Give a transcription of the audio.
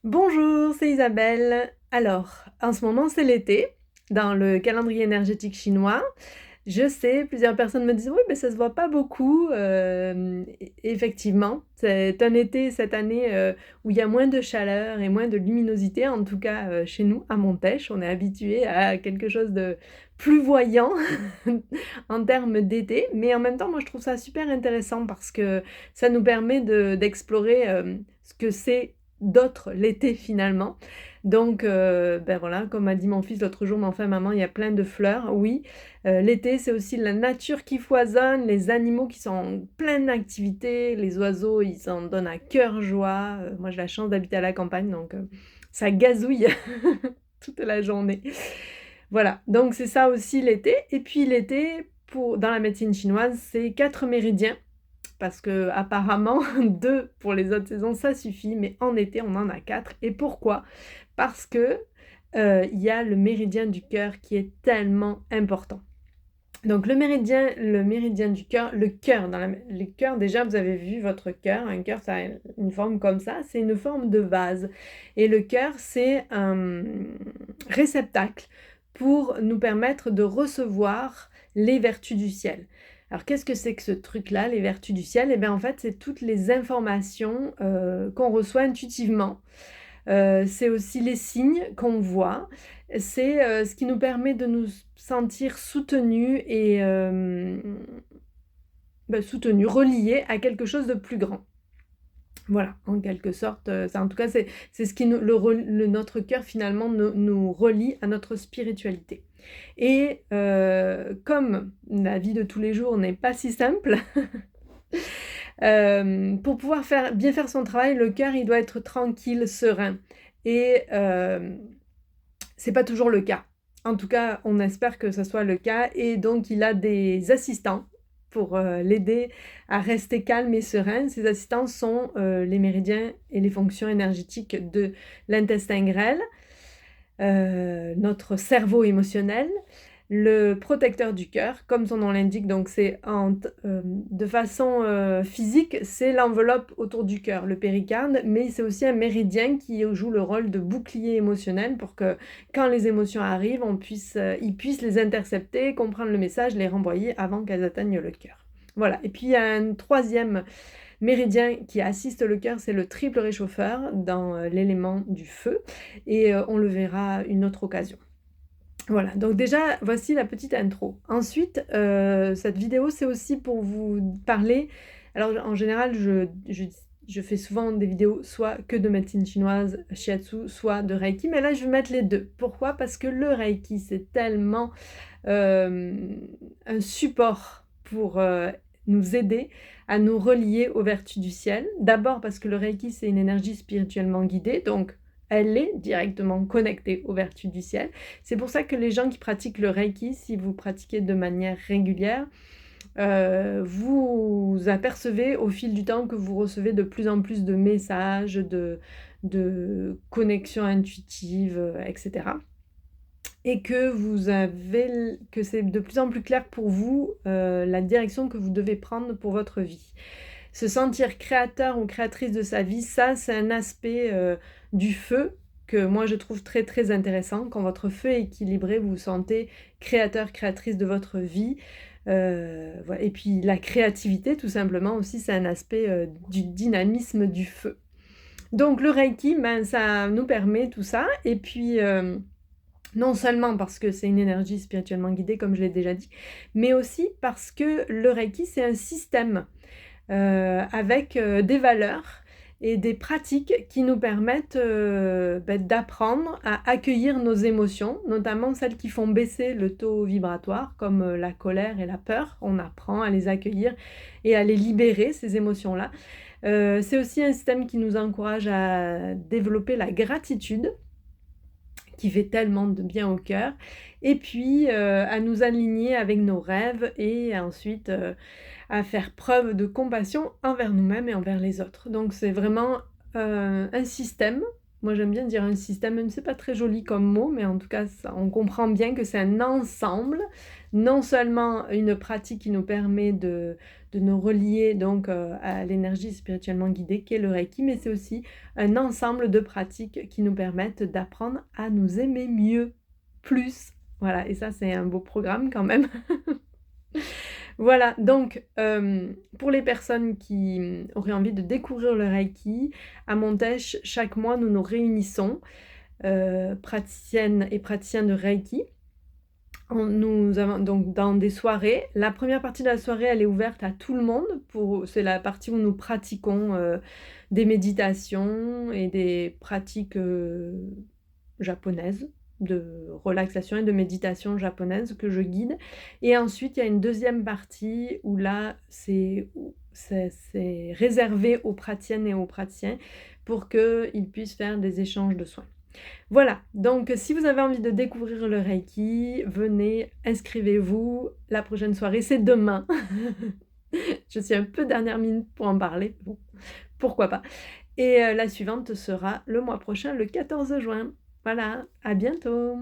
Bonjour, c'est Isabelle. Alors, en ce moment, c'est l'été, dans le calendrier énergétique chinois. Je sais, plusieurs personnes me disent: «Oui, mais ça se voit pas beaucoup», effectivement, c'est un été cette année, où il y a moins de chaleur et moins de luminosité, en tout cas, chez nous, à Montèche. On est habitué à quelque chose de plus voyant en termes d'été, mais en même temps, moi, je trouve ça super intéressant parce que ça nous permet d'explorer, ce que c'est d'autre l'été, finalement. Donc ben, voilà, comme m'a dit mon fils l'autre jour: «Mais enfin maman, il y a plein de fleurs». Oui, l'été, c'est aussi la nature qui foisonne, les animaux qui sont en pleine activité, les oiseaux, ils s'en donnent à cœur joie. Moi, j'ai la chance d'habiter à la campagne, donc ça gazouille toute la journée. Voilà, donc c'est ça aussi l'été. Et puis l'été, pour dans la médecine chinoise, c'est 4 méridiens parce qu'apparemment 2 pour les autres saisons, ça suffit, mais en été, on en a 4. Et pourquoi? Parce que, il y a le méridien du cœur qui est tellement important. Donc le méridien du cœur, le cœur dans la le cœur, déjà vous avez vu votre cœur, un cœur ça a une forme comme ça, c'est une forme de vase et le cœur c'est un, réceptacle pour nous permettre de recevoir les vertus du ciel. Alors qu'est-ce que c'est que ce truc-là, les vertus du ciel? Et bien en fait, c'est toutes les informations, qu'on reçoit intuitivement. C'est aussi les signes qu'on voit. C'est, ce qui nous permet de nous sentir soutenus et soutenus, reliés à quelque chose de plus grand. Voilà, en quelque sorte, ça en tout cas, c'est ce qui nous notre cœur finalement nous relie à notre spiritualité. Et comme la vie de tous les jours n'est pas si simple, pour pouvoir bien faire son travail, le cœur, il doit être tranquille, serein et c'est pas toujours le cas. En tout cas, on espère que ça soit le cas et donc il a des assistants pour, l'aider à rester calme et serein. Ces assistants sont, les méridiens et les fonctions énergétiques de l'intestin grêle, notre cerveau émotionnel, le protecteur du cœur, comme son nom l'indique, donc c'est de façon, physique, c'est l'enveloppe autour du cœur, le péricarde, mais c'est aussi un méridien qui joue le rôle de bouclier émotionnel pour que quand les émotions arrivent, ils puissent les intercepter, comprendre le message, les renvoyer avant qu'elles atteignent le cœur. Voilà, et puis il y a un troisième méridien qui assiste le cœur, c'est le triple réchauffeur dans, l'élément du feu et on le verra à une autre occasion. Voilà, donc déjà, voici la petite intro. Ensuite, cette vidéo, c'est aussi pour vous parler alors en général, je fais souvent des vidéos soit que de médecine chinoise, shiatsu, soit de reiki, mais là, je vais mettre les 2. Pourquoi? Parce que le reiki, c'est tellement, un support pour, nous aider à nous relier aux vertus du ciel. D'abord parce que le reiki, c'est une énergie spirituellement guidée, donc elle est directement connectée aux vertus du ciel. C'est pour ça que les gens qui pratiquent le reiki, si vous pratiquez de manière régulière, vous apercevez au fil du temps que vous recevez de plus en plus de messages, de connexions intuitives, et cetera. Et que c'est de plus en plus clair pour vous, la direction que vous devez prendre pour votre vie. Se sentir créateur ou créatrice de sa vie, ça, c'est un aspect, du feu que moi je trouve très, très intéressant. Quand votre feu est équilibré, vous vous sentez créateur, créatrice de votre vie. Voilà et puis la créativité tout simplement aussi, c'est un aspect, du dynamisme du feu. Donc le reiki, ben, ça nous permet tout ça et puis, non seulement parce que c'est une énergie spirituellement guidée comme je l'ai déjà dit, mais aussi parce que le reiki, c'est un système avec, des valeurs et des pratiques qui nous permettent, d'apprendre à accueillir nos émotions, notamment celles qui font baisser le taux vibratoire comme, la colère et la peur. On apprend à les accueillir et à les libérer, ces émotions-là. C'est aussi un système qui nous encourage à développer la gratitude, qui fait tellement de bien au cœur et puis, à nous aligner avec nos rêves et ensuite, à faire preuve de compassion envers nous-mêmes et envers les autres. Donc c'est vraiment, un système. Moi j'aime bien dire un système, même si c'est pas très joli comme mot, mais en tout cas ça on comprend bien que c'est un ensemble. Non seulement une pratique qui nous permet de nous relier donc, à l'énergie spirituellement guidée qu'est le Reiki, mais c'est aussi un ensemble de pratiques qui nous permettent d'apprendre à nous aimer mieux, plus. Voilà et ça c'est un beau programme quand même. Voilà, donc pour les personnes qui, auraient envie de découvrir le Reiki, à Montèche, chaque mois, nous nous réunissons, praticiennes et praticiens de Reiki. Nous avons donc dans des soirées. La première partie de la soirée, elle est ouverte à tout le monde c'est la partie où nous pratiquons, des méditations et des pratiques, japonaises, de relaxation et de méditation japonaise que je guide et ensuite il y a une deuxième partie où là, c'est réservé aux praticiennes et aux praticiens pour qu'ils puissent faire des échanges de soins. Voilà, donc si vous avez envie de découvrir le Reiki, venez, inscrivez-vous. La prochaine soirée, c'est demain. Je suis un peu dernière minute pour en parler, bon, pourquoi pas et la suivante sera le mois prochain, le 14 juin. Voilà, à bientôt!